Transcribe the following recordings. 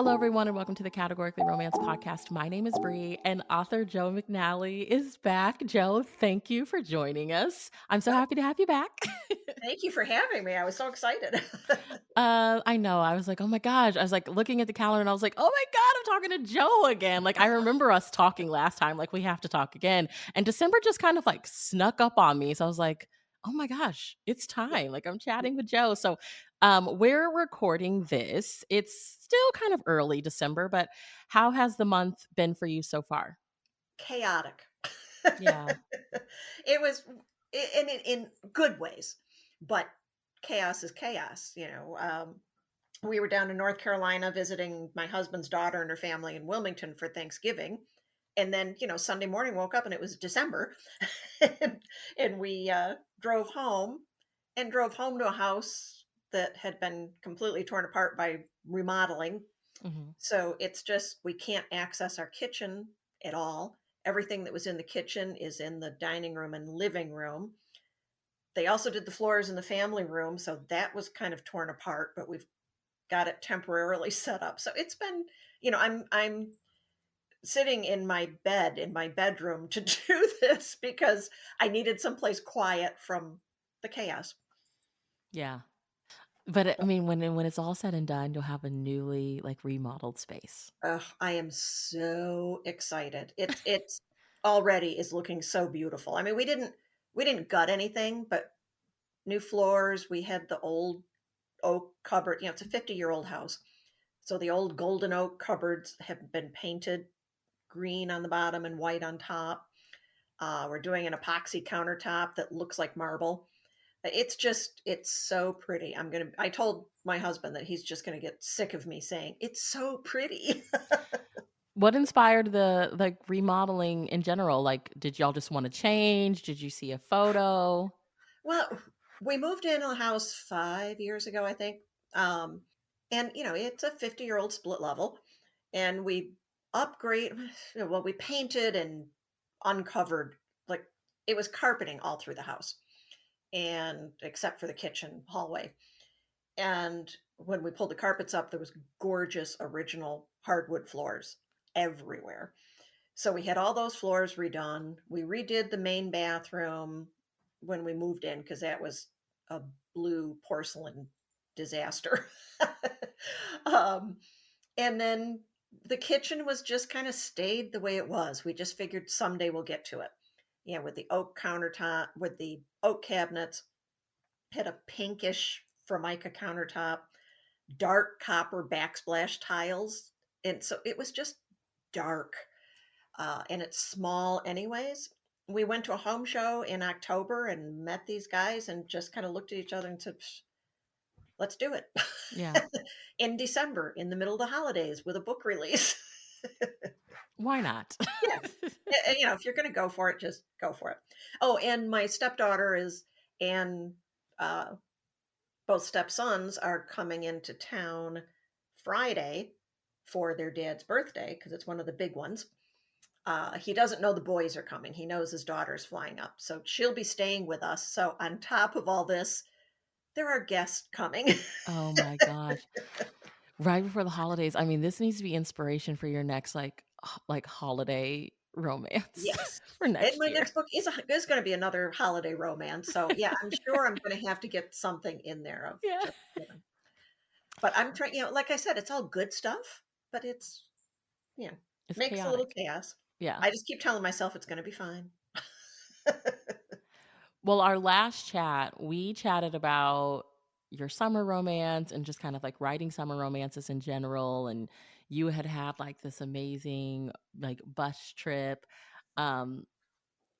Hello, everyone, and welcome to the Categorically Romance podcast. My name is Bree, and author Joe McNally is back. Joe, thank you for joining us. I'm so happy to have you back. Thank you for having me. I was so excited. I know. I was like, oh my gosh. I was like looking at the calendar and I was like, oh my God, I'm talking to Joe again. Like, I remember us talking last time, like, we have to talk again. And December just kind of like snuck up on me. So I was like, oh my gosh, it's Yeah. time. Like, I'm chatting with Joe. So, we're recording this. It's still kind of early December, but how has the month been for you so far? Chaotic. Yeah. It was in good ways, but chaos is chaos. We were down in North Carolina visiting my husband's daughter and her family in Wilmington for Thanksgiving. And then, Sunday morning woke up and it was December. and we drove home to a house that had been completely torn apart by remodeling. Hmm. So it's just we can't access our kitchen at all. Everything that was in the kitchen is in the dining room and living room. They also did the floors in the family room, so that was kind of torn apart, but we've got it temporarily set up. So it's been, I'm sitting in my bed in my bedroom to do this because I needed someplace quiet from the chaos. Yeah. But I mean, when it's all said and done, you'll have a newly like remodeled space. Ugh, I am so excited. It's already is looking so beautiful. I mean, we didn't gut anything, but new floors. We had the old oak cupboard. It's a 50-year-old house. So the old golden oak cupboards have been painted green on the bottom and white on top. We're doing an epoxy countertop that looks like marble. It's so pretty. I told my husband that he's just gonna get sick of me saying it's so pretty. What inspired the like remodeling in general? Like, did y'all just want to change? Did you see a photo? Well, we moved in a house 5 years ago, I think. Um, and it's a 50-year-old split level, and we upgrade well, we painted and uncovered, like, it was carpeting all through the house, and except for the kitchen hallway. And when we pulled the carpets up, there was gorgeous original hardwood floors everywhere. So we had all those floors redone. We redid the main bathroom when we moved in because that was a blue porcelain disaster. um, and then the kitchen was just kind of stayed the way it was. We just figured someday we'll get to it. Yeah, with the oak countertop, with the oak cabinets, had a pinkish formica countertop, dark copper backsplash tiles. And so it was just dark, and it's small anyways. We went to a home show in October and met these guys and just kind of looked at each other and said, "Psh, let's do it." Yeah. In December, in the middle of the holidays with a book release. Why not? Yeah. If you're going to go for it, just go for it. Oh, and my stepdaughter and uh, both stepsons are coming into town Friday for their dad's birthday because it's one of the big ones. He doesn't know the boys are coming. He knows his daughter's flying up. So she'll be staying with us. So on top of all this, there are guests coming. Oh my gosh. Right before the holidays. I mean, this needs to be inspiration for your next like holiday romance Yes. for And next my year. next book is going to be another holiday romance. So yeah, I'm sure I'm going to have to get something in there of Yeah. just, but I'm trying, like I said, it's all good stuff, but you know, It's makes a little chaotic. chaos. Yeah. I just keep telling myself it's going to be fine. Well, our last chat, we chatted about your summer romance and just kind of like writing summer romances in general. And you had like this amazing like bus trip. Um,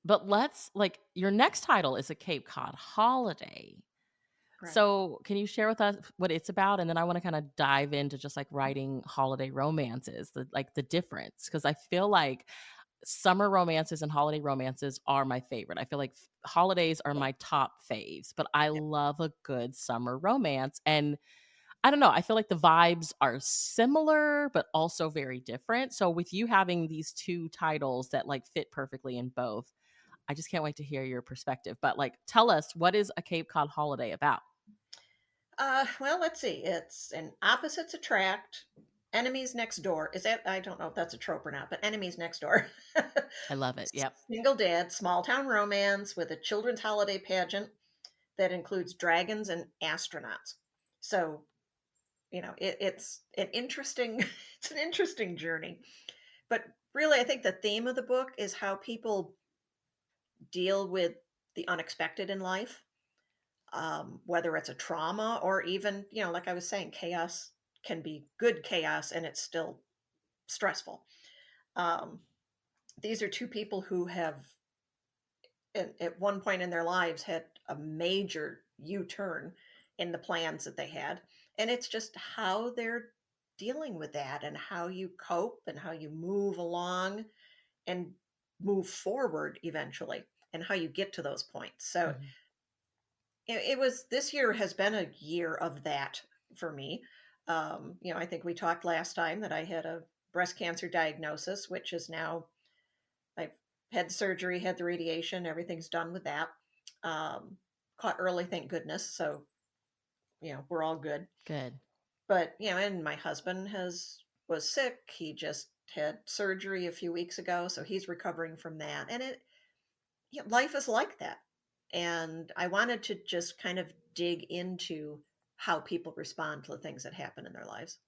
but let's like your next title is A Cape Cod Holiday. Right. So can you share with us what it's about? And then I want to kind of dive into just like writing holiday romances, the difference. Cause I feel like summer romances and holiday romances are my favorite. I feel like holidays are Yeah. my top faves, but I Yeah. love a good summer romance. And I don't know, I feel like the vibes are similar, but also very different. So with you having these two titles that like fit perfectly in both, I just can't wait to hear your perspective. But like, tell us, what is A Cape Cod Holiday about? Well, let's see. It's an opposites attract. Enemies Next Door. Is that, I don't know if that's a trope or not, but Enemies Next Door. I love it. Yep. Single dad, small town romance with a children's holiday pageant that includes dragons and astronauts. So, it's an interesting it's an interesting journey. But really, I think the theme of the book is how people deal with the unexpected in life, whether it's a trauma or even, like I was saying, chaos can be good chaos and it's still stressful. Um, these are two people who have, at one point in their lives, had a major U turn in the plans that they had. And it's just how they're dealing with that and how you cope and how you move along and move forward eventually and how you get to those points. So Mhm. it was, this year has been a year of that for me. I think we talked last time that I had a breast cancer diagnosis, which is now, I've had surgery, had the radiation, everything's done with that. Um, Caught early, thank goodness. So, we're all good. Good. But, and my husband was sick. He just had surgery a few weeks ago, so he's recovering from that. And life is like that. And I wanted to just kind of dig into how people respond to the things that happen in their lives.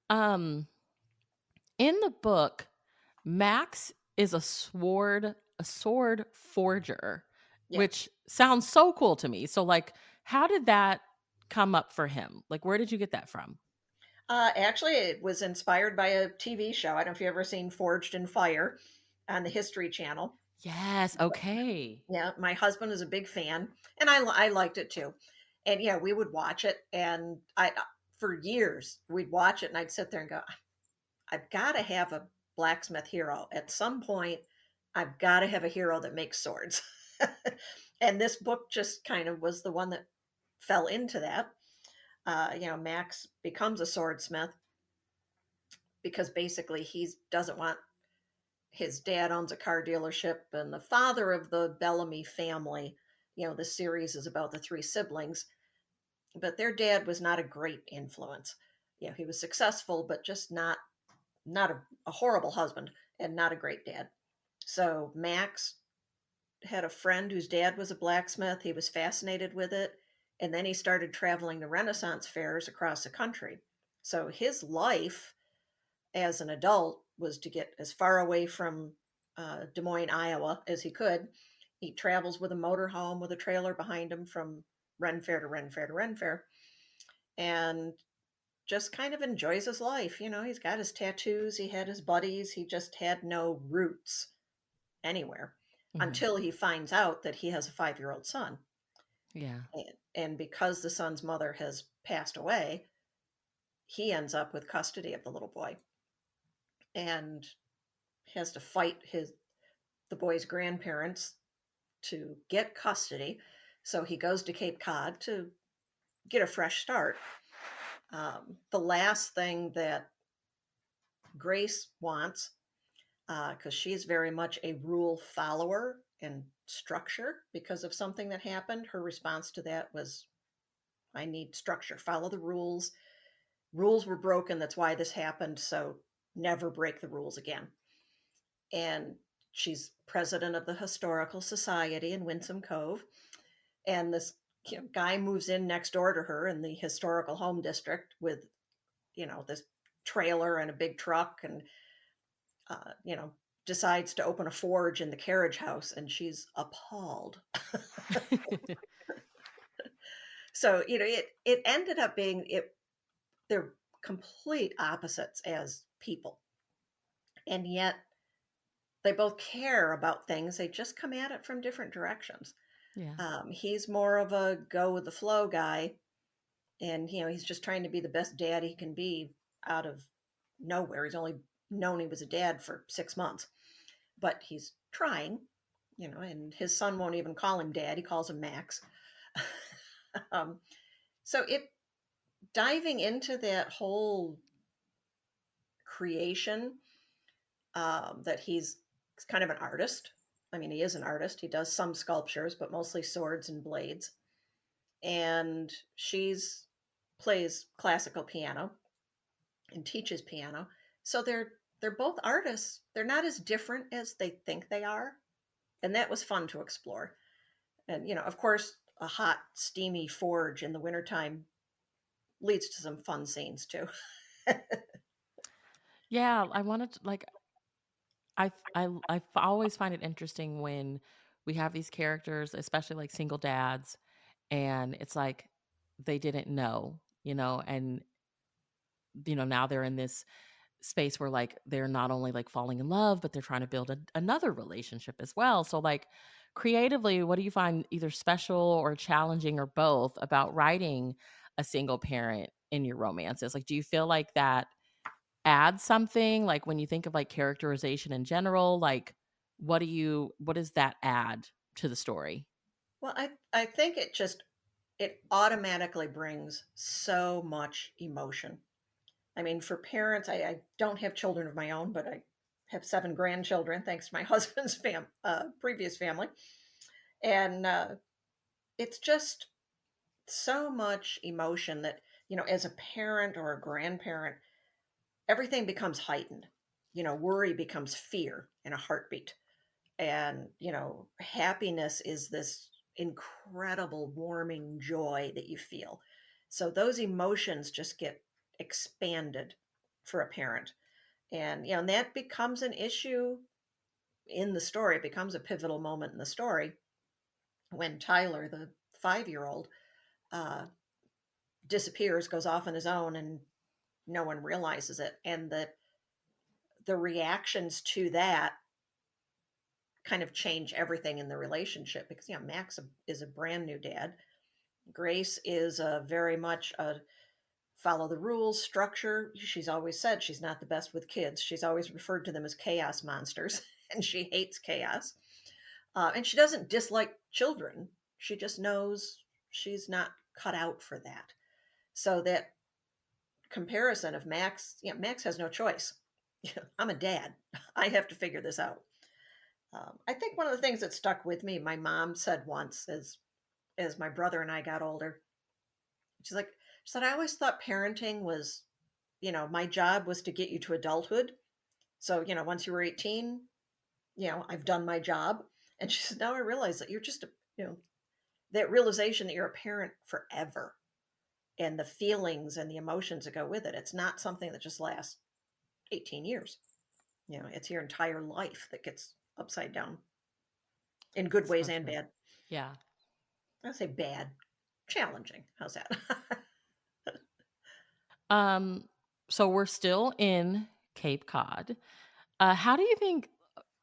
Um, in the book, Max is a sword forger, Yeah. which sounds so cool to me. So, like, how did that come up for him? Like, where did you get that from? Actually, it was inspired by a TV show. I don't know if you've ever seen Forged in Fire on the History Channel. Yes. Okay. Yeah, my husband is a big fan, and I liked it too. And yeah, we would watch it, and for years we'd watch it, and I'd sit there and go, I've got to have a blacksmith hero at some point. I've got to have a hero that makes swords. And this book just kind of was the one that fell into that. Max becomes a swordsmith because basically he doesn't want, his dad owns a car dealership, and the father of the Bellamy family, the series is about the three siblings, but their dad was not a great influence. He was successful, but just not a horrible husband and not a great dad. So Max had a friend whose dad was a blacksmith. He was fascinated with it. And then he started traveling to Renaissance fairs across the country. So his life as an adult was to get as far away from Des Moines, Iowa as he could. He travels with a motorhome with a trailer behind him from Ren Fair to Ren Fair to Ren Fair, and just kind of enjoys his life. He's got his tattoos, he had his buddies, he just had no roots anywhere Hmm. until he finds out that he has a 5-year-old son. Yeah. And because the son's mother has passed away, he ends up with custody of the little boy and has to fight the boy's grandparents to get custody. So he goes to Cape Cod to get a fresh start. The last thing that Grace wants, because she's very much a rule follower and structure because of something that happened, her response to that was, I need structure, follow the rules. Rules were broken. That's why this happened. So never break the rules again. And she's president of the Historical Society in Winsome Cove. And this guy moves in next door to her in the historical home district with, this trailer and a big truck, and uh, you know decides to open a forge in the carriage house, and she's appalled. So it ended up being, they're complete opposites as people, and yet they both care about things, they just come at it from different directions. Yeah. He's more of a go with the flow guy, and he's just trying to be the best dad he can be out of nowhere. He's only known he was a dad for 6 months, but he's trying. And his son won't even call him dad, he calls him Max. um, so it diving into that whole creation, that he's kind of an artist. I mean, he is an artist, he does some sculptures, but mostly swords and blades. And she's plays classical piano, and teaches piano. So they're both artists. They're not as different as they think they are, and that was fun to explore. And of course, a hot, steamy forge in the wintertime leads to some fun scenes too. Yeah, I wanted to like I always find it interesting when we have these characters, especially like single dads, and it's like they didn't know, and now they're in this space where like they're not only like falling in love, but they're trying to build another relationship as well. So like creatively, what do you find either special or challenging or both about writing a single parent in your romances? Like, do you feel like that adds something? Like when you think of like characterization in general, like what does that add to the story? Well, I think it automatically brings so much emotion. I mean, for parents, I don't have children of my own, but I have 7 grandchildren thanks to my husband's previous family, and it's just so much emotion that as a parent or a grandparent, everything becomes heightened. Worry becomes fear in a heartbeat, and happiness is this incredible warming joy that you feel. So those emotions just get expanded for a parent, and and that becomes an issue in the story. It becomes a pivotal moment in the story when Tyler, the 5-year old, uh, disappears, goes off on his own, and no one realizes it, and that the reactions to that kind of change everything in the relationship, because Max is a brand new dad. Grace is a very much a follow the rules structure. She's always said she's not the best with kids. She's always referred to them as chaos monsters, and she hates chaos. And she doesn't dislike children. She just knows she's not cut out for that. So that comparison of Max, Max has no choice. I'm a dad. I have to figure this out. I think one of the things that stuck with me, my mom said once, as my brother and I got older, she's like, she said, I always thought parenting was, my job was to get you to adulthood. So, once you were 18, I've done my job. And she said, now I realize that you're just, that realization that you're a parent forever, and the feelings and the emotions that go with it. It's not something that just lasts 18 years. It's your entire life that gets upside down in good So ways and true. bad. Yeah. I say bad, challenging. How's that? Um, so we're still in Cape Cod. How do you think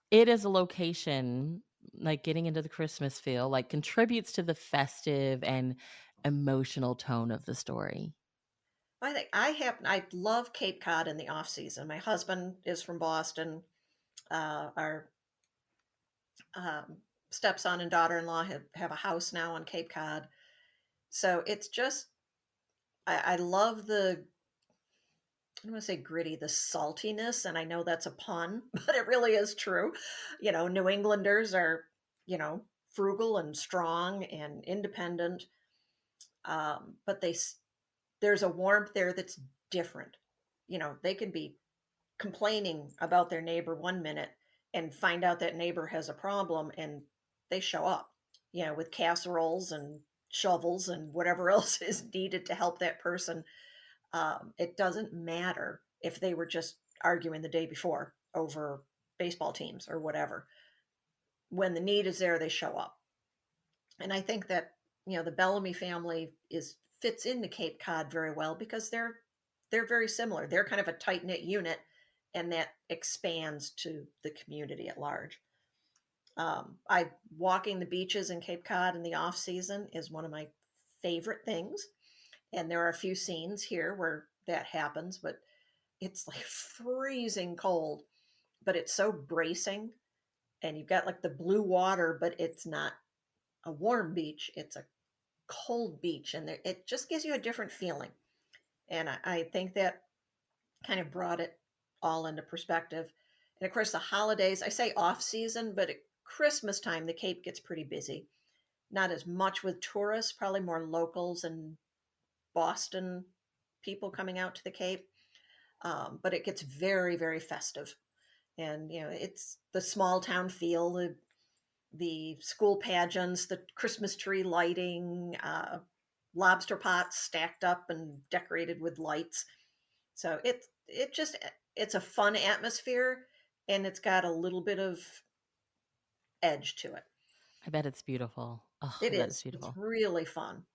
it as a location, like getting into the Christmas feel, like contributes to the festive and emotional tone of the story? I love Cape Cod in the off season. My husband is from Boston. Our um, stepson and daughter-in-law have a house now on Cape Cod. So it's just, I love I don't want to say gritty, the saltiness. And I know that's a pun, but it really is true. New Englanders are, frugal and strong and independent. But there's a warmth there that's different. They can be complaining about their neighbor one minute and find out that neighbor has a problem, and they show up, with casseroles and shovels and whatever else is needed to help that person. It doesn't matter if they were just arguing the day before over baseball teams or whatever. When the need is there, they show up. And I think that the Bellamy family is fits into Cape Cod very well because they're very similar. They're kind of a tight knit unit, and that expands to the community at large. I Walking the beaches in Cape Cod in the off season is one of my favorite things, and there are a few scenes here where that happens, but it's like freezing cold, but it's so bracing, and you've got like the blue water, but it's not a warm beach; it's a cold beach, and it just gives you a different feeling. And I think that kind of brought it all into perspective. And of course, the holidays, I say off season, but at Christmas time, the Cape gets pretty busy. Not as much with tourists, probably more locals and Boston people coming out to the Cape. but it gets very, very festive. And it's the small town feel, the school pageants, the Christmas tree lighting, lobster pots stacked up and decorated with lights. So it's a fun atmosphere, and it's got a little bit of edge to it. I bet it's beautiful. Oh, It I bet it's is. It's beautiful. really fun.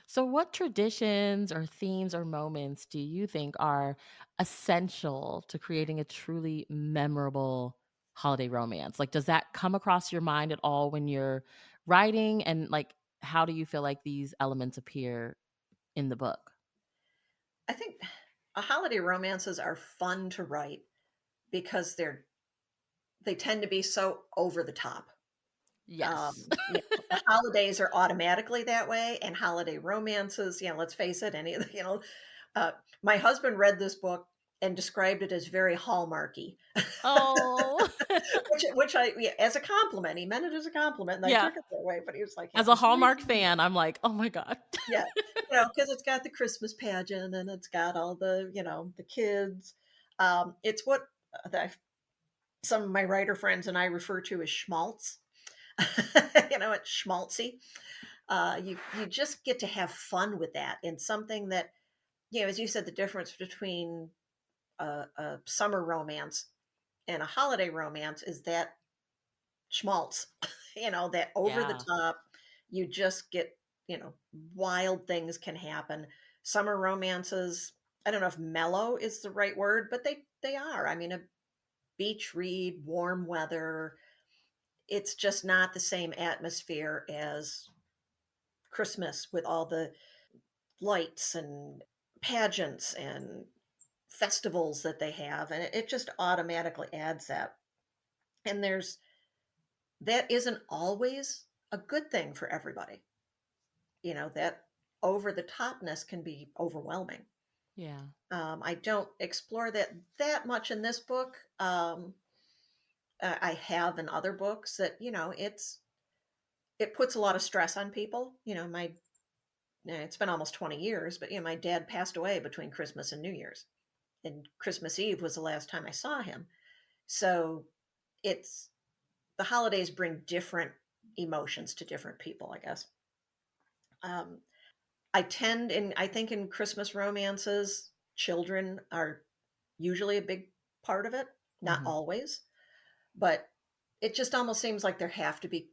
So, what traditions or themes or moments do you think are essential to creating a truly memorable holiday romance? Like, does that come across your mind at all when you're writing? And, like, how do you feel like these elements appear in the book? I think holiday romances are fun to write because they tend to be so over the top. Yes. The holidays are automatically that way, and holiday romances, let's face it, any of the, uh, my husband read this book and described it as very hallmarky, Oh, which yeah, as a compliment. He meant it as a compliment, and I yeah. took it that way. But he was like, "Yeah, As a it's very Hallmark Hallmark." fan, I'm like, oh my God. Yeah, because it's got the Christmas pageant and it's got all the kids. It's what some of my writer friends and I refer to as schmaltz. It's schmaltzy. You just get to have fun with that, and something that, as you said, the difference between a summer romance and a holiday romance is that schmaltz. That over the Yeah. top. You just get, wild things can happen. Summer romances, I don't know if mellow is the right word, but they are. I mean, a beach read, warm weather. It's just not the same atmosphere as Christmas with all the lights and pageants and festivals that they have, and it just automatically adds that. And that isn't always a good thing for everybody. That over the topness can be overwhelming. Yeah. I don't explore that much in this book. I have in other books that it puts a lot of stress on people. My it's been almost 20 years, but my dad passed away between Christmas and New Year's, and Christmas Eve was the last time I saw him. So it's the holidays bring different emotions to different people, I guess. Um, I think in Christmas romances, children are usually a big part of it, not Hmm. always, but it just almost seems like there have to be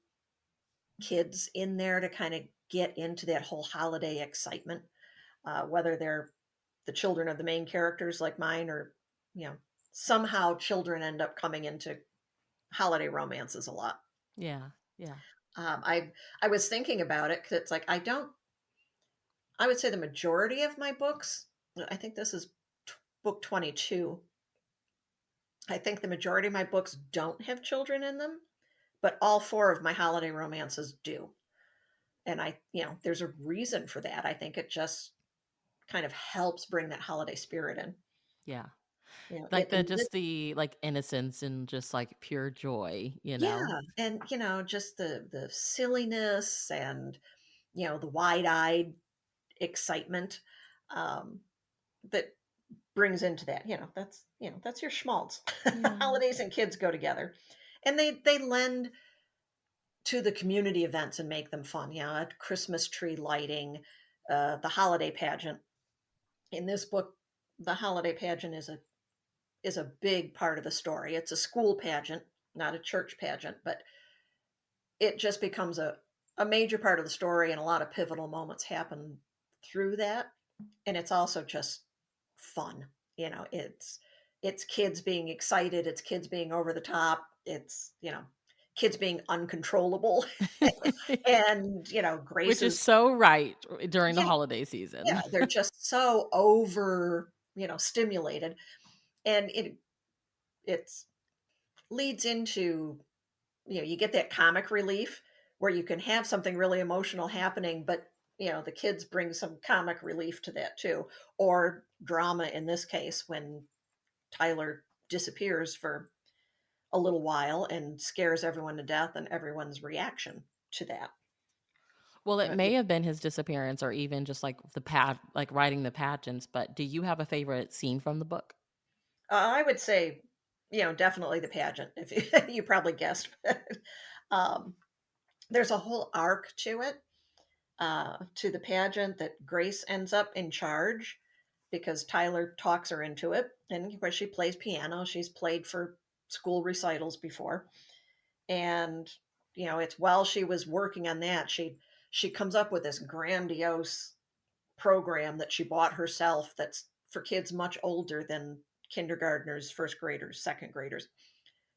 kids in there to kind of get into that whole holiday excitement, whether they're the children of the main characters like mine, or you know somehow children end up coming into holiday romances a lot. Yeah. Yeah. I was thinking about it because it's like I would say the majority of my books, I think this is book 22. I think the majority of my books don't have children in them, but all four of my holiday romances do. And there's a reason for that. I think it just kind of helps bring that holiday spirit in. Yeah. You know, Like it, the and just the like innocence and just like pure joy, you know? Yeah, and just the silliness and the wide-eyed excitement, um, that brings into that. That's your schmaltz. Yeah. Holidays and kids go together, and they lend to the community events and make them fun. A Christmas tree lighting, the holiday pageant. In this book, the holiday pageant is a big part of the story. It's a school pageant, not a church pageant, but it just becomes a major part of the story, and a lot of pivotal moments happen through that. And it's also just fun. It's kids being excited, it's kids being over the top, it's kids being uncontrollable. And Which is Grace's, so right during the yeah, holiday yeah, season. they're just so over stimulated. And it's leads into, you get that comic relief where you can have something really emotional happening, but the kids bring some comic relief to that too, or drama in this case when Tyler disappears for a little while and scares everyone to death, and everyone's reaction to that. Well, it Uh, may have been his disappearance or even just like like writing the pageants, but do you have a favorite scene from the book? I would say, definitely the pageant. If you, you probably guessed, um, there's a whole arc to the pageant that Grace ends up in charge because Tyler talks her into it. And of course, she plays piano. She's played for school recitals before, and it's while she was working on that, she comes up with this grandiose program that she bought herself that's for kids much older than kindergartners, first graders, second graders,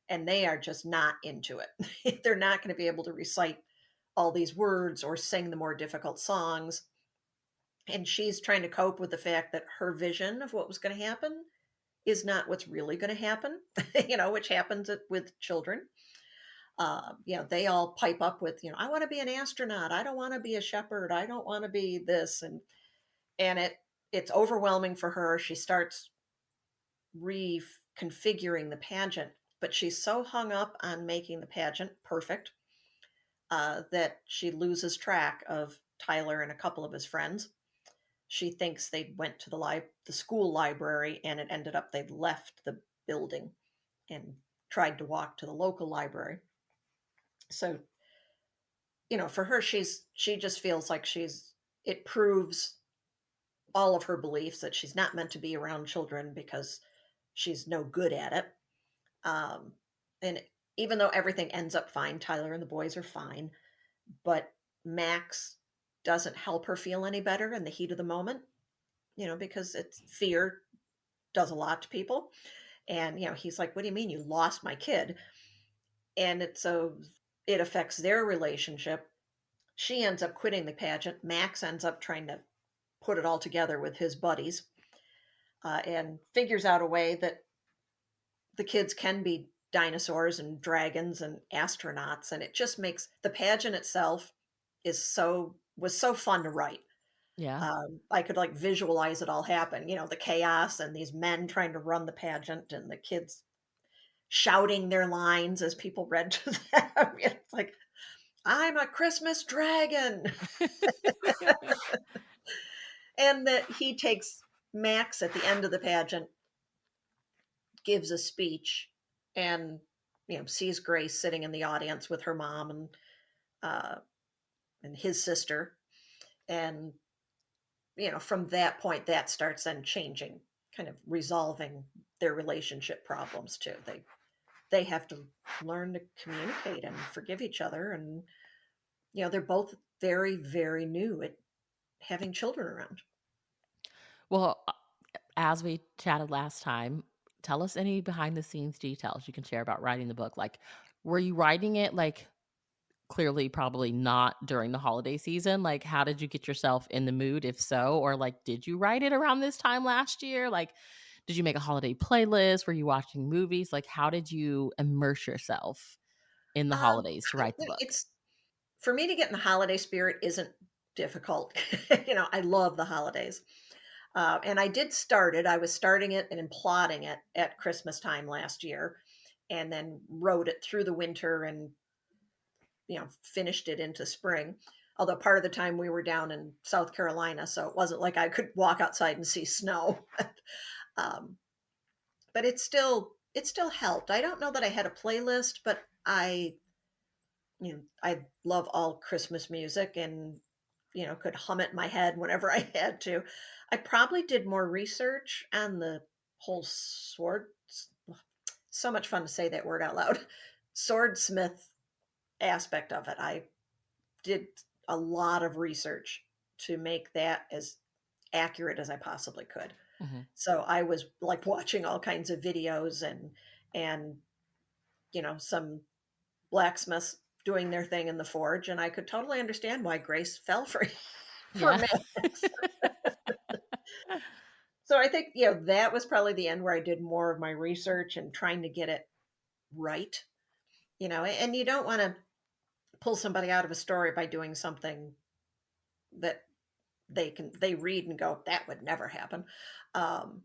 and they are just not into it. They're not going to be able to recite all these words or sing the more difficult songs. And she's trying to cope with the fact that her vision of what was going to happen is not what's really going to happen, which happens with children. They all pipe up with, I want to be an astronaut. I don't want to be a shepherd. I don't want to be this. And it's overwhelming for her. She starts reconfiguring the pageant, but she's so hung up on making the pageant perfect that she loses track of Tyler and a couple of his friends. She thinks they went to the school library, and it ended up they'd left the building and tried to walk to the local library. So, for her, she just feels like it proves all of her beliefs that she's not meant to be around children because she's no good at it. Um, and even though everything ends up fine, Tyler and the boys are fine, but Max doesn't help her feel any better in the heat of the moment, because it's fear does a lot to people. And, he's like, what do you mean you lost my kid? And it affects their relationship. She ends up quitting the pageant. Max ends up trying to put it all together with his buddies, and figures out a way that the kids can be dinosaurs and dragons and astronauts. And it just makes the pageant itself was so fun to write. Yeah. I could like visualize it all happen, the chaos and these men trying to run the pageant and the kids shouting their lines as people read to them. It's like, I'm a Christmas dragon. And that he takes Max at the end of the pageant, gives a speech, and sees Grace sitting in the audience with her mom uh, and his sister, and from that point that starts then changing, kind of resolving their relationship problems too. They have to learn to communicate and forgive each other, and they're both very very new at having children around. Well, as we chatted last time, tell us any behind the scenes details you can share about writing the book. Like, were you writing it like clearly probably not during the holiday season? Like, how did you get yourself in the mood if so? Or like, did you write it around this time last year? Like, did you make a holiday playlist? Were you watching movies? Like, how did you immerse yourself in the holidays to write the book? It's for me to get in the holiday spirit isn't difficult. I love the holidays. And I did start it. I was starting it and plotting it at Christmas time last year, and then wrote it through the winter and finished it into spring. Although part of the time we were down in South Carolina, so it wasn't like I could walk outside and see snow. um, but it still helped. I don't know that I had a playlist, but I love all Christmas music and could hum it in my head whenever I had to. I probably did more research on the whole sword. So much fun to say that word out loud. Swordsmith aspect of it. I did a lot of research to make that as accurate as I possibly could. Mhm. So I was like watching all kinds of videos and some blacksmiths doing their thing in the forge, and I could totally understand why Grace fell for for Yeah. Max. So I think that was probably the end where I did more of my research and trying to get it right. And you don't want to pull somebody out of a story by doing something that they read and go, that would never happen. Um,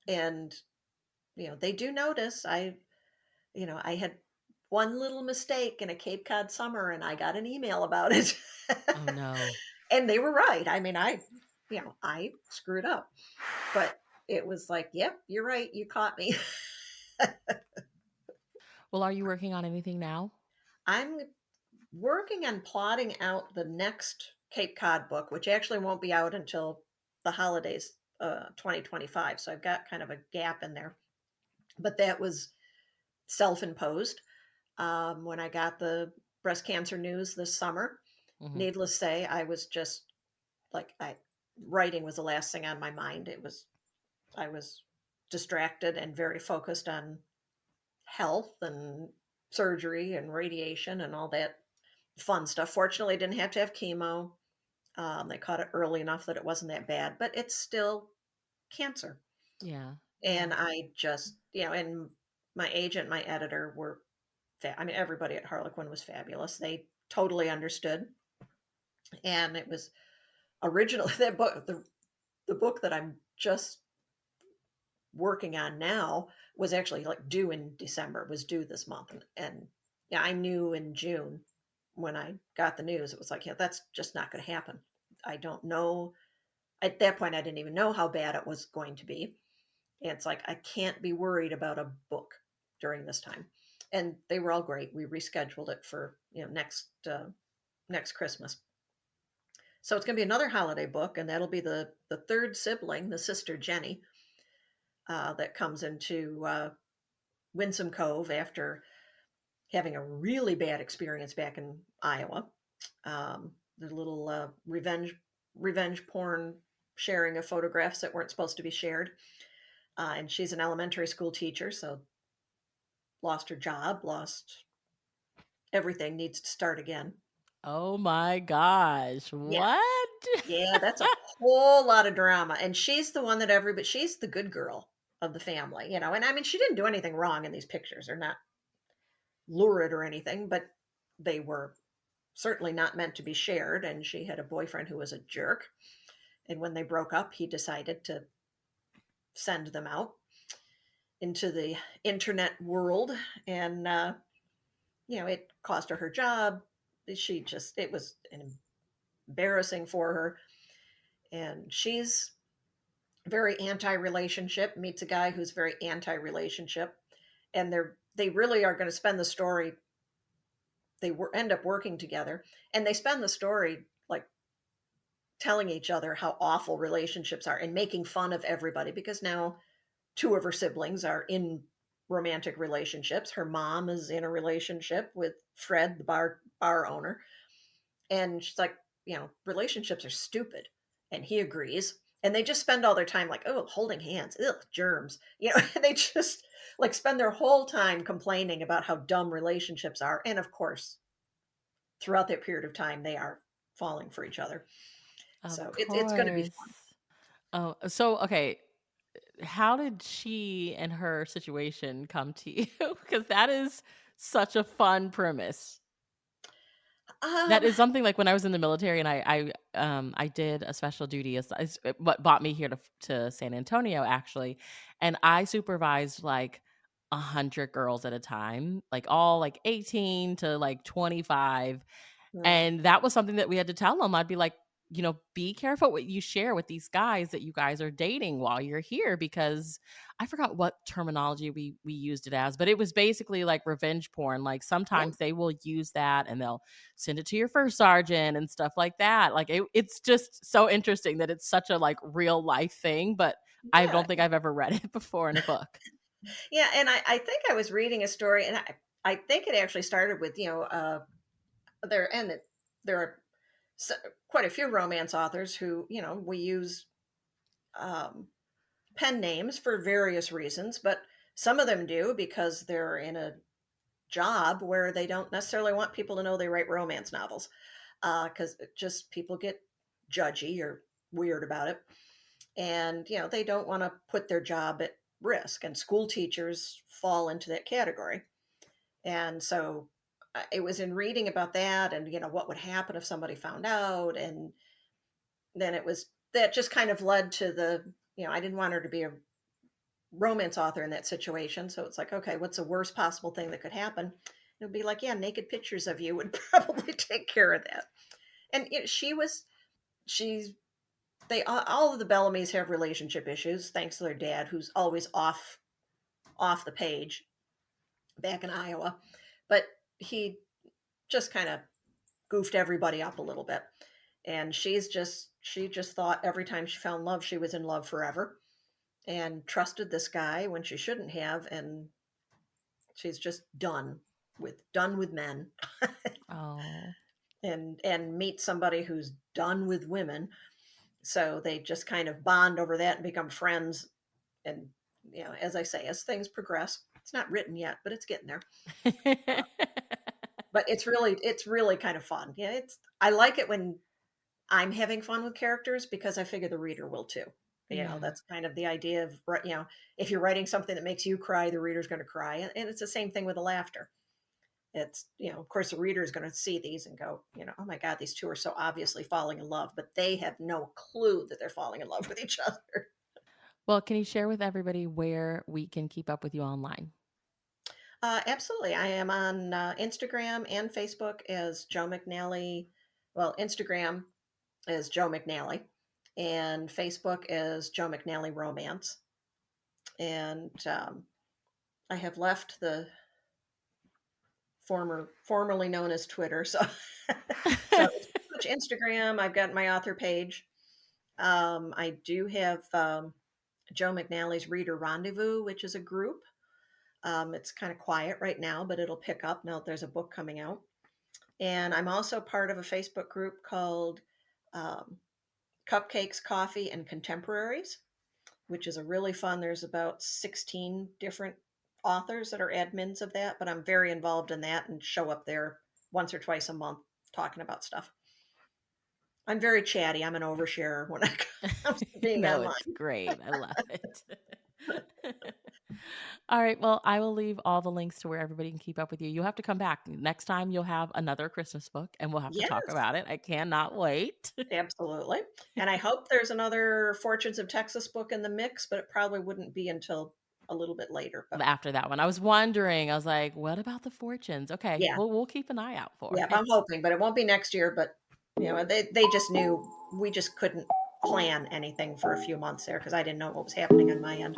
and they do notice. I had one little mistake in a Cape Cod summer, and I got an email about it. Oh, no. And they were right. I mean, I screwed up, but. it was like, yep, you're right. You caught me. Well, are you working on anything now? I'm working on plotting out the next Cape Cod book, which actually won't be out until the holidays, 2025. So I've got kind of a gap in there. But that was self imposed. When I got the breast cancer news this summer, Hmm. needless to say, I was just like, writing was the last thing on my mind. I was distracted and very focused on health and surgery and radiation and all that fun stuff. Fortunately, I didn't have to have chemo. They caught it early enough that it wasn't that bad, but it's still cancer. Yeah, yeah, And I just, and my agent, my editor were, I mean, everybody at Harlequin was fabulous. They totally understood. And it was originally that book, the book that I'm just working on now was actually like due in December, it was due this month. And yeah, I knew in June when I got the news, it was like, yeah, that's just not going to happen. I don't know. At that point, I didn't even know how bad it was going to be. And it's like, I can't be worried about a book during this time. And they were all great. We rescheduled it for, next Christmas. So it's going to be another holiday book, and that'll be the third sibling, the sister Jenny, that comes into Winsome Cove after having a really bad experience back in Iowa. The little revenge porn sharing of photographs that weren't supposed to be shared. And she's an elementary school teacher, so lost her job, lost everything, needs to start again. oh my gosh, Yeah, what? yeah, that's a whole lot of drama. And she's the one that everybody, she's the good girl of the family, And I mean, she didn't do anything wrong in these pictures. They're not lurid or anything, but they were certainly not meant to be shared. And she had a boyfriend who was a jerk. And when they broke up, he decided to send them out into the internet world. And, it cost her job. It was embarrassing for her. And she's very anti relationship, meets a guy who's very anti relationship. And they really are going to spend the story, end up working together. And they spend the story like telling each other how awful relationships are and making fun of everybody because now two of her siblings are in romantic relationships. Her mom is in a relationship with Fred, the bar owner, and she's like, relationships are stupid, and he agrees. And they just spend all their time like, oh, holding hands, ugh, germs. They just like spend their whole time complaining about how dumb relationships are. And of course, throughout that period of time, they are falling for each other. Of So it's going to be course. Oh, so okay, how did she and her situation come to you? Because that is such a fun premise. fun. That is something like when I was in the military and I did a special duty as what brought me here to San Antonio actually, and I supervised like 100 girls at a time, like all like 18 to like 25. Mm, And that was something that we had to tell them. I'd be like, be careful what you share with these guys that you guys are dating while you're here because I forgot what terminology we used it as, but it was basically like revenge porn. Like yeah, sometimes they will use that and they'll send it to your first sergeant and stuff like that. Like it's just so interesting that it's such a like real life thing, but I yeah, don't think I've ever read it before in a book. yeah. And I think I was reading a story, and I think it actually started with there and there are quite a few romance authors who we use um, pen names for various reasons, but some of them do because they're in a job where they don't necessarily want people to know they write romance novels because just people get judgy or weird about it, and they don't want to put their job at risk, and school teachers fall into that category. And so it was in reading about that and what would happen if somebody found out, and then it was that just kind of led to I didn't want her to be a romance author in that situation. So it's like, okay, what's the worst possible thing that could happen? It would be like, yeah, naked pictures of you would probably take care of that. And she's they all of the Bellamy's have relationship issues thanks to their dad, who's always off the page back in Iowa, but he just kind of goofed everybody up a little bit. And she just thought every time she found love, she was in love forever, and trusted this guy when she shouldn't have, and she's just done with men, Oh. and meet somebody who's done with women. So they just kind of bond over that and become friends. And as I say, as things progress, it's not written yet, but it's getting there. Uh, but it's really kind of fun. Yeah, it's I like it when I'm having fun with characters because I figure the reader will too. Yeah. That's kind of the idea of, if you're writing something that makes you cry, the reader's going to cry. And it's the same thing with the laughter. It's, of course, the reader is going to see these and go, oh my God, these two are so obviously falling in love, but they have no clue that they're falling in love with each other. Well, can you share with everybody where we can keep up with you online? Absolutely. I am on Instagram and Facebook as Joe McNally. Well, Instagram is Joe McNally, and Facebook is Joe McNally Romance. And I have left the formerly known as Twitter, so so it's pretty much Instagram. I've got my author page. I do have Joe McNally's Reader Rendezvous, which is a group. It's kind of quiet right now, but it'll pick up now that there's a book coming out. And I'm also part of a Facebook group called um, Cupcakes, Coffee, and Contemporaries, which is a really fun. There's about 16 different authors that are admins of that, but I'm very involved in that and show up there once or twice a month talking about stuff. I'm very chatty. I'm an oversharer when it comes to being No, it's online. great. I love it. All right. Well, I will leave all the links to where everybody can keep up with you. You'll have to come back. Next time you'll have another Christmas book and we'll have to talk Yes, about it. I cannot wait. absolutely. And I hope there's another Fortunes of Texas book in the mix, but it probably wouldn't be until a little bit later. But After that one, I was wondering, I was like, what about the fortunes? Okay. yeah, Well, we'll keep an eye out for yeah, I'm it. hoping, but it won't be next year. But they just knew we just couldn't plan anything for a few months there because I didn't know what was happening on my end.